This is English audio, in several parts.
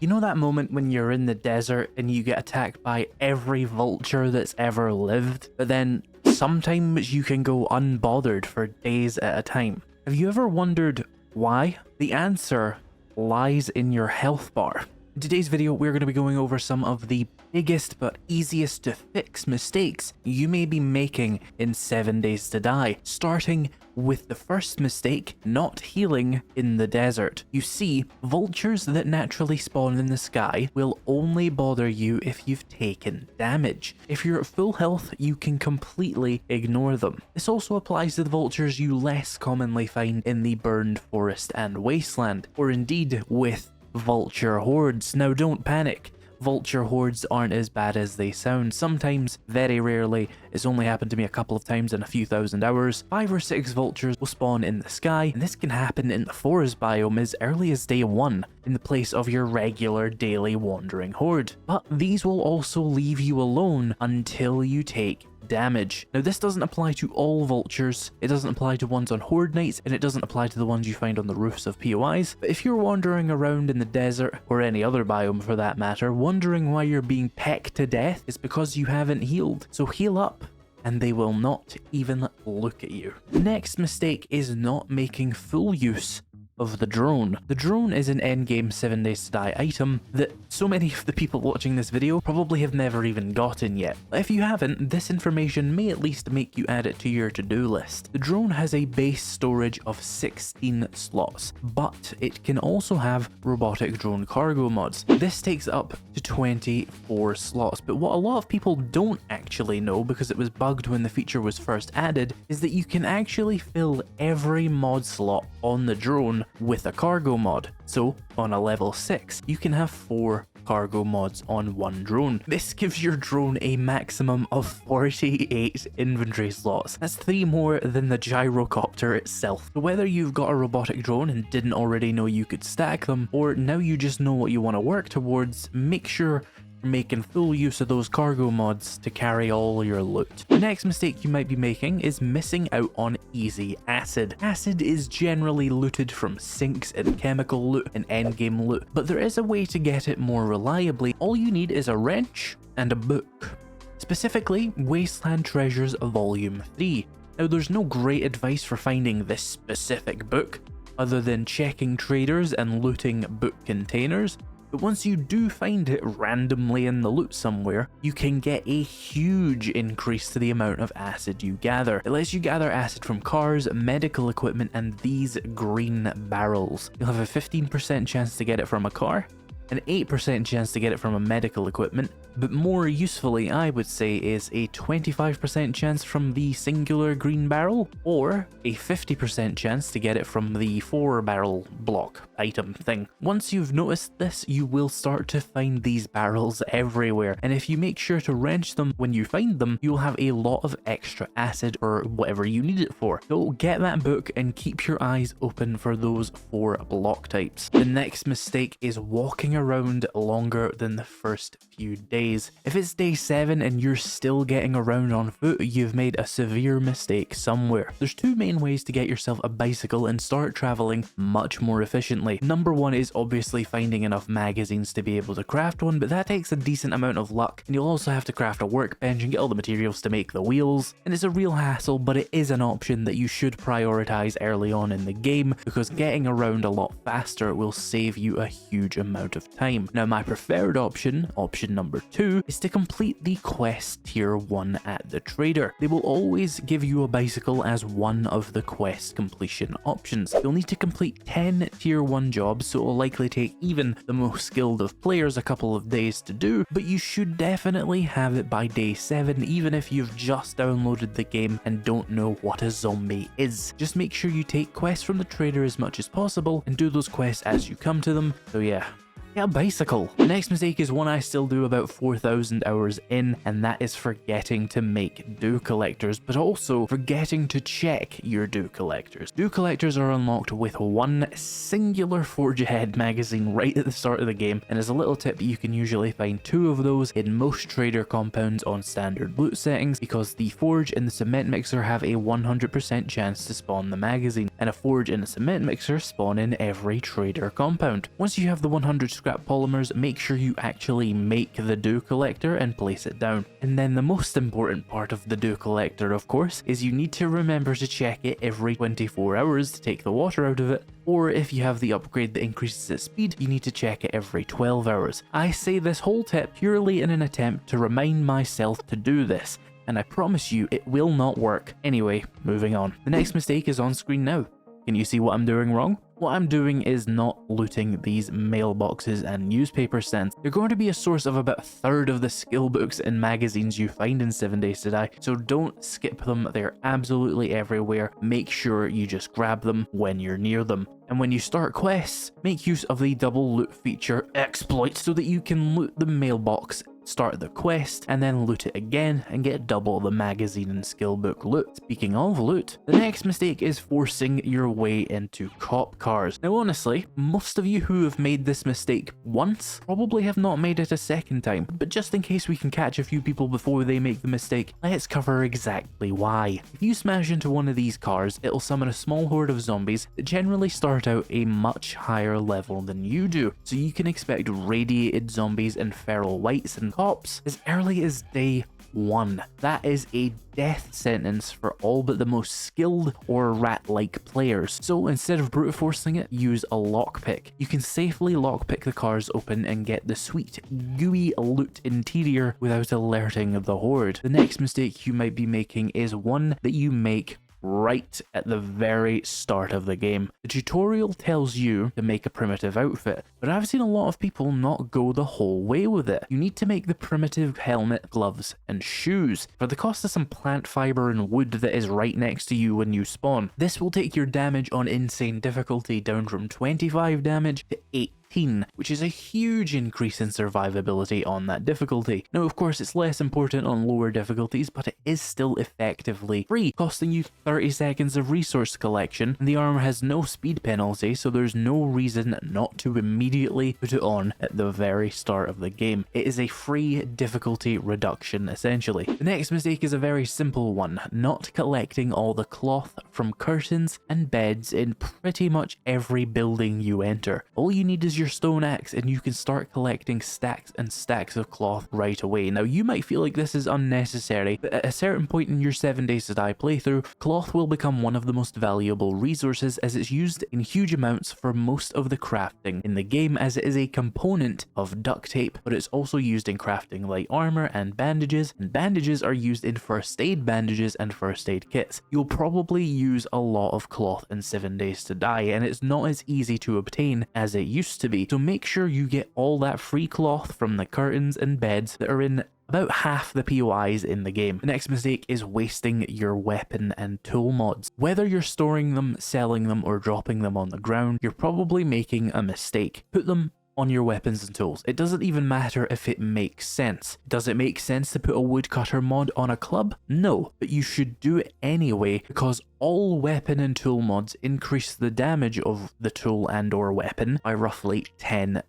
You know that moment when you're in the desert and you get attacked by every vulture that's ever lived, but then sometimes you can go unbothered for days at a time? Have you ever wondered why? The answer lies in your health bar. In today's video, we're going to be going over some of the biggest but easiest to fix mistakes you may be making in 7 Days to Die, starting with the first mistake, not healing in the desert. You see, vultures that naturally spawn in the sky will only bother you if you've taken damage. If you're at full health, you can completely ignore them. This also applies to the vultures you less commonly find in the burned forest and wasteland, or indeed with vulture hordes. Now don't panic. Vulture hordes aren't as bad as they sound. Sometimes, very rarely, it's only happened to me a couple of times in a few thousand hours, 5 or 6 vultures will spawn in the sky, and this can happen in the forest biome as early as day 1, in the place of your regular daily wandering horde. But these will also leave you alone until you take damage. Now this doesn't apply to all vultures, it doesn't apply to ones on horde nights, and it doesn't apply to the ones you find on the roofs of POIs, but if you're wandering around in the desert, or any other biome for that matter, wondering why you're being pecked to death, it's because you haven't healed. So heal up, and they will not even look at you. The next mistake is not making full use of the drone. The drone is an endgame 7 Days to Die item that so many of the people watching this video probably have never even gotten yet. If you haven't, this information may at least make you add it to your to-do list. The drone has a base storage of 16 slots, but it can also have robotic drone cargo mods. This takes up to 24 slots, but what a lot of people don't actually know, because it was bugged when the feature was first added, is that you can actually fill every mod slot on the drone with a cargo mod. So on a level 6, you can have 4 cargo mods on one drone. This gives your drone a maximum of 48 inventory slots. That's 3 more than the gyrocopter itself. So whether you've got a robotic drone and didn't already know you could stack them, or now you just know what you want to work towards, make sure making full use of those cargo mods to carry all your loot. The next mistake you might be making is missing out on easy acid. Acid is generally looted from sinks and chemical loot and endgame loot, but there is a way to get it more reliably. All you need is a wrench and a book. Specifically, Wasteland Treasures Volume 3. Now there's no great advice for finding this specific book, other than checking traders and looting book containers. But once you do find it randomly in the loot somewhere, you can get a huge increase to the amount of acid you gather. It lets you gather acid from cars, medical equipment, and these green barrels. You'll have a 15% chance to get it from a car, an 8% chance to get it from a medical equipment, but more usefully I would say is a 25% chance from the singular green barrel, or a 50% chance to get it from the 4-barrel block item thing. Once you've noticed this, you will start to find these barrels everywhere, and if you make sure to wrench them when you find them, you'll have a lot of extra acid or whatever you need it for. So get that book and keep your eyes open for those 4 block types. The next mistake is walking around longer than the first few days. If it's day 7 and you're still getting around on foot, you've made a severe mistake somewhere. There's 2 main ways to get yourself a bicycle and start traveling much more efficiently. Number 1 is obviously finding enough magazines to be able to craft one, but that takes a decent amount of luck, and you'll also have to craft a workbench and get all the materials to make the wheels, and it's a real hassle, but it is an option that you should prioritize early on in the game, because getting around a lot faster will save you a huge amount of time. Now my preferred option number 2, is to complete the quest tier 1 at the trader. They will always give you a bicycle as one of the quest completion options. You'll need to complete 10 tier 1 jobs, so it will likely take even the most skilled of players a couple of days to do, but you should definitely have it by day 7, even if you've just downloaded the game and don't know what a zombie is. Just make sure you take quests from the trader as much as possible and do those quests as you come to them. So yeah, get a bicycle. The next mistake is one I still do about 4,000 hours in, and that is forgetting to make dew collectors, but also forgetting to check your dew collectors. Dew collectors are unlocked with one singular Forge Ahead magazine right at the start of the game, and as a little tip, you can usually find 2 of those in most trader compounds on standard loot settings, because the Forge and the Cement Mixer have a 100% chance to spawn the magazine, and a Forge and a Cement Mixer spawn in every trader compound. Once you have the 100 scrap polymers, make sure you actually make the dew collector and place it down. And then the most important part of the dew collector, of course, is you need to remember to check it every 24 hours to take the water out of it, or if you have the upgrade that increases its speed, you need to check it every 12 hours. I say this whole tip purely in an attempt to remind myself to do this, and I promise you it will not work. Anyway, moving on. The next mistake is on screen now. Can you see what I'm doing wrong? What I'm doing is not looting these mailboxes and newspaper stands. They're going to be a source of about a third of the skill books and magazines you find in 7 Days to Die, so don't skip them. They're absolutely everywhere. Make sure you just grab them when you're near them. And when you start quests, make use of the double loot feature exploit so that you can loot the mailbox, start the quest, and then loot it again and get double the magazine and skill book loot. Speaking of loot, the next mistake is forcing your way into cop cars. Now honestly, most of you who have made this mistake once probably have not made it a second time, but just in case we can catch a few people before they make the mistake, let's cover exactly why. If you smash into one of these cars, it'll summon a small horde of zombies that generally start out a much higher level than you do, so you can expect radiated zombies and feral whites and cops as early as day 1. That is a death sentence for all but the most skilled or rat-like players. So instead of brute forcing it, use a lockpick. You can safely lockpick the cars open and get the sweet, gooey loot interior without alerting the horde. The next mistake you might be making is one that you make right at the very start of the game. The tutorial tells you to make a primitive outfit, but I've seen a lot of people not go the whole way with it. You need to make the primitive helmet, gloves, and shoes for the cost of some plant fiber and wood that is right next to you when you spawn. This will take your damage on insane difficulty down from 25 damage to 18, which is a huge increase in survivability on that difficulty. Now of course it's less important on lower difficulties, but it is still effectively free, costing you 30 seconds of resource collection, and the armor has no speed penalty, so there's no reason not to immediately put it on at the very start of the game. It is a free difficulty reduction essentially. The next mistake is a very simple one, not collecting all the cloth from curtains and beds in pretty much every building you enter. All you need is your stone axe and you can start collecting stacks and stacks of cloth right away. Now you might feel like this is unnecessary, but at a certain point in your 7 Days to Die playthrough, cloth will become one of the most valuable resources as it's used in huge amounts for most of the crafting in the game, as it is a component of duct tape, but it's also used in crafting light armor and bandages are used in first aid bandages and first aid kits. You'll probably use a lot of cloth in 7 Days to Die, and it's not as easy to obtain as it used to be, so make sure you get all that free cloth from the curtains and beds that are in about half the POIs in the game. The next mistake is wasting your weapon and tool mods. Whether you're storing them, selling them, or dropping them on the ground, you're probably making a mistake. Put them on your weapons and tools. It doesn't even matter if it makes sense. Does it make sense to put a woodcutter mod on a club? No, but you should do it anyway because all weapon and tool mods increase the damage of the tool and or weapon by roughly 10%.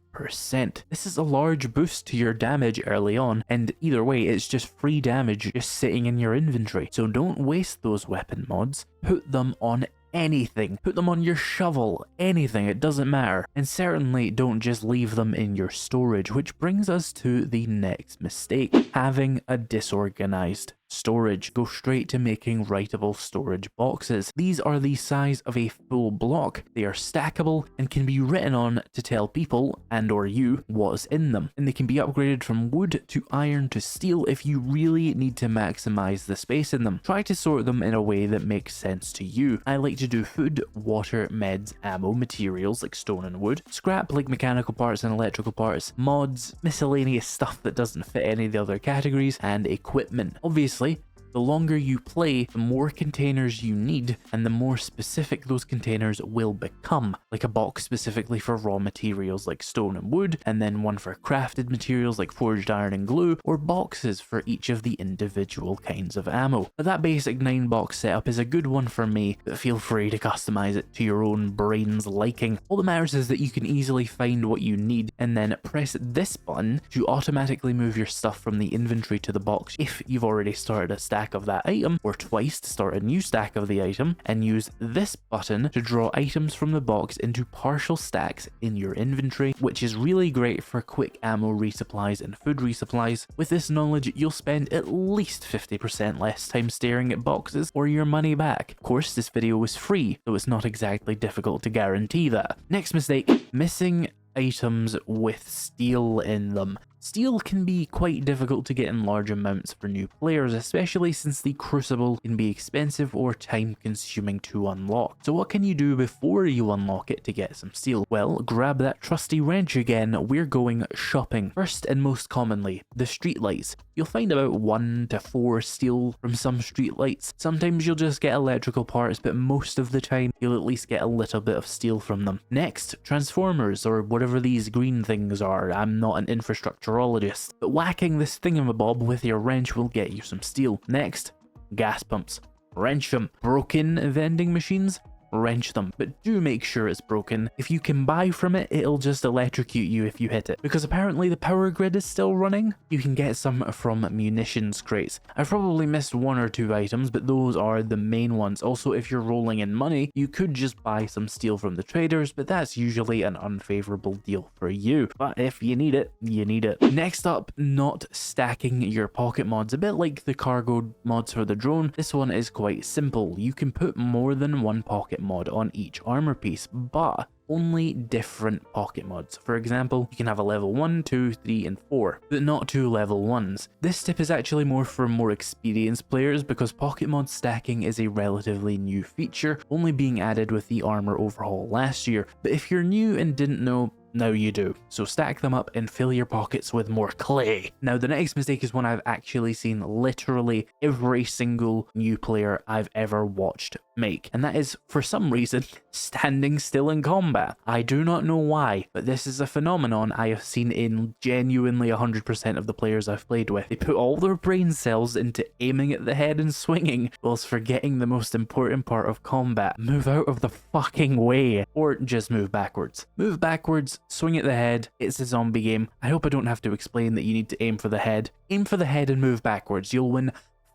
This is a large boost to your damage early on, and either way it's just free damage just sitting in your inventory. So don't waste those weapon mods. Put them on anything. Put them on your shovel, anything, it doesn't matter. And certainly don't just leave them in your storage, which brings us to the next mistake, having a disorganized storage. Go straight to making writable storage boxes. These are the size of a full block. They are stackable and can be written on to tell people and or you what's in them. And they can be upgraded from wood to iron to steel if you really need to maximize the space in them. Try to sort them in a way that makes sense to you. I like to do food, water, meds, ammo, materials like stone and wood, scrap like mechanical parts and electrical parts, mods, miscellaneous stuff that doesn't fit any of the other categories, and equipment. Obviously, the longer you play, the more containers you need, and the more specific those containers will become, like a box specifically for raw materials like stone and wood, and then one for crafted materials like forged iron and glue, or boxes for each of the individual kinds of ammo. But that basic 9-box setup is a good one for me, but feel free to customize it to your own brain's liking. All that matters is that you can easily find what you need, and then press this button to automatically move your stuff from the inventory to the box if you've already started a stack stack of that item, or twice to start a new stack of the item, and use this button to draw items from the box into partial stacks in your inventory, which is really great for quick ammo resupplies and food resupplies. With this knowledge, you'll spend at least 50% less time staring at boxes or your money back. Of course, this video was free, so it's not exactly difficult to guarantee that. Next mistake, missing items with steel in them. Steel can be quite difficult to get in large amounts for new players, especially since the Crucible can be expensive or time consuming to unlock. So what can you do before you unlock it to get some steel? Well, grab that trusty wrench again, we're going shopping. First and most commonly, the streetlights. You'll find about 1 to 4 steel from some streetlights. Sometimes you'll just get electrical parts, but most of the time you'll at least get a little bit of steel from them. Next, transformers, or whatever these green things are. I'm not an infrastructurologist, but whacking this thingamabob with your wrench will get you some steel. Next, gas pumps. Wrench them. Broken vending machines? Wrench them, but do make sure it's broken. If you can buy from it, it'll just electrocute you if you hit it, because apparently the power grid is still running. You can get some from munitions crates. I've probably missed 1 or 2 items, but those are the main ones. Also, if you're rolling in money, you could just buy some steel from the traders, but that's usually an unfavorable deal for you. But if you need it, you need it. Next up, not stacking your pocket mods. A bit like the cargo mods for the drone, this one is quite simple. You can put more than 1 pocket mod on each armor piece, but only different pocket mods. For example, you can have a level 1, 2, 3, and 4, but not 2 level 1s. This tip is actually more for more experienced players because pocket mod stacking is a relatively new feature, only being added with the armor overhaul last year. But if you're new and didn't know, now you do. So stack them up and fill your pockets with more clay. Now the next mistake is one I've actually seen literally every single new player I've ever watched make, and that is, for some reason, standing still in combat. I do not know why, but this is a phenomenon I have seen in genuinely 100% of the players I've played with. They put all their brain cells into aiming at the head and swinging, whilst forgetting the most important part of combat. Move out of the fucking way, or just move backwards. Move backwards, swing at the head. It's a zombie game. I hope I don't have to explain that you need to aim for the head. Aim for the head and move backwards. You'll win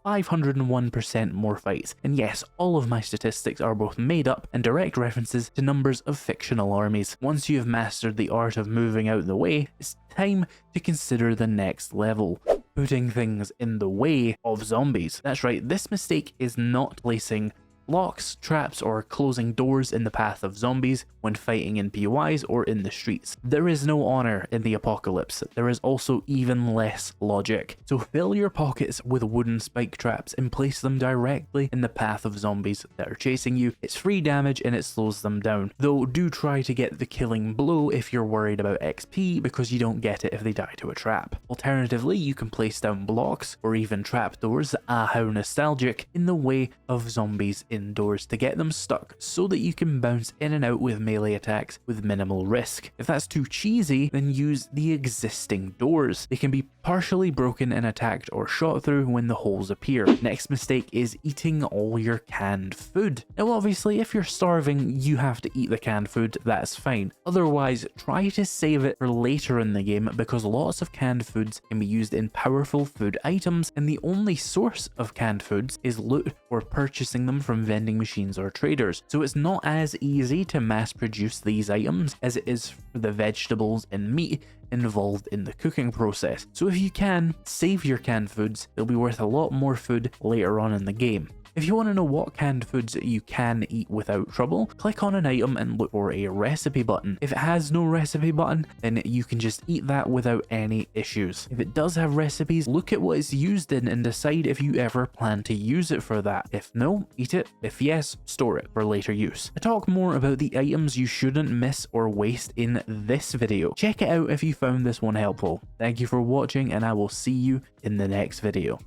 501% more fights. And yes, all of my statistics are both made up and direct references to numbers of fictional armies. Once you have mastered the art of moving out the way, it's time to consider the next level. Putting things in the way of zombies. That's right, this mistake is not placing locks, traps, or closing doors in the path of zombies when fighting in POIs or in the streets. There is no honor in the apocalypse. There is also even less logic. So fill your pockets with wooden spike traps and place them directly in the path of zombies that are chasing you. It's free damage and it slows them down. Though do try to get the killing blow if you're worried about XP, because you don't get it if they die to a trap. Alternatively, you can place down blocks or even trapdoors, how nostalgic, in the way of zombies indoors to get them stuck so that you can bounce in and out with melee attacks with minimal risk. If that's too cheesy, then use the existing doors. They can be partially broken and attacked or shot through when the holes appear. Next mistake is eating all your canned food. Now obviously if you're starving, you have to eat the canned food, that's fine. Otherwise, try to save it for later in the game, because lots of canned foods can be used in powerful food items, and the only source of canned foods is loot or purchasing them from vending machines or traders. So it's not as easy to mass produce these items as it is for the vegetables and meat involved in the cooking process. So if you can, save your canned foods. They'll be worth a lot more food later on in the game. If you want to know what canned foods you can eat without trouble, click on an item and look for a recipe button. If it has no recipe button, then you can just eat that without any issues. If it does have recipes, look at what it's used in and decide if you ever plan to use it for that. If no, eat it. If yes, store it for later use. I talk more about the items you shouldn't miss or waste in this video. Check it out if you found this one helpful. Thank you for watching, and I will see you in the next video.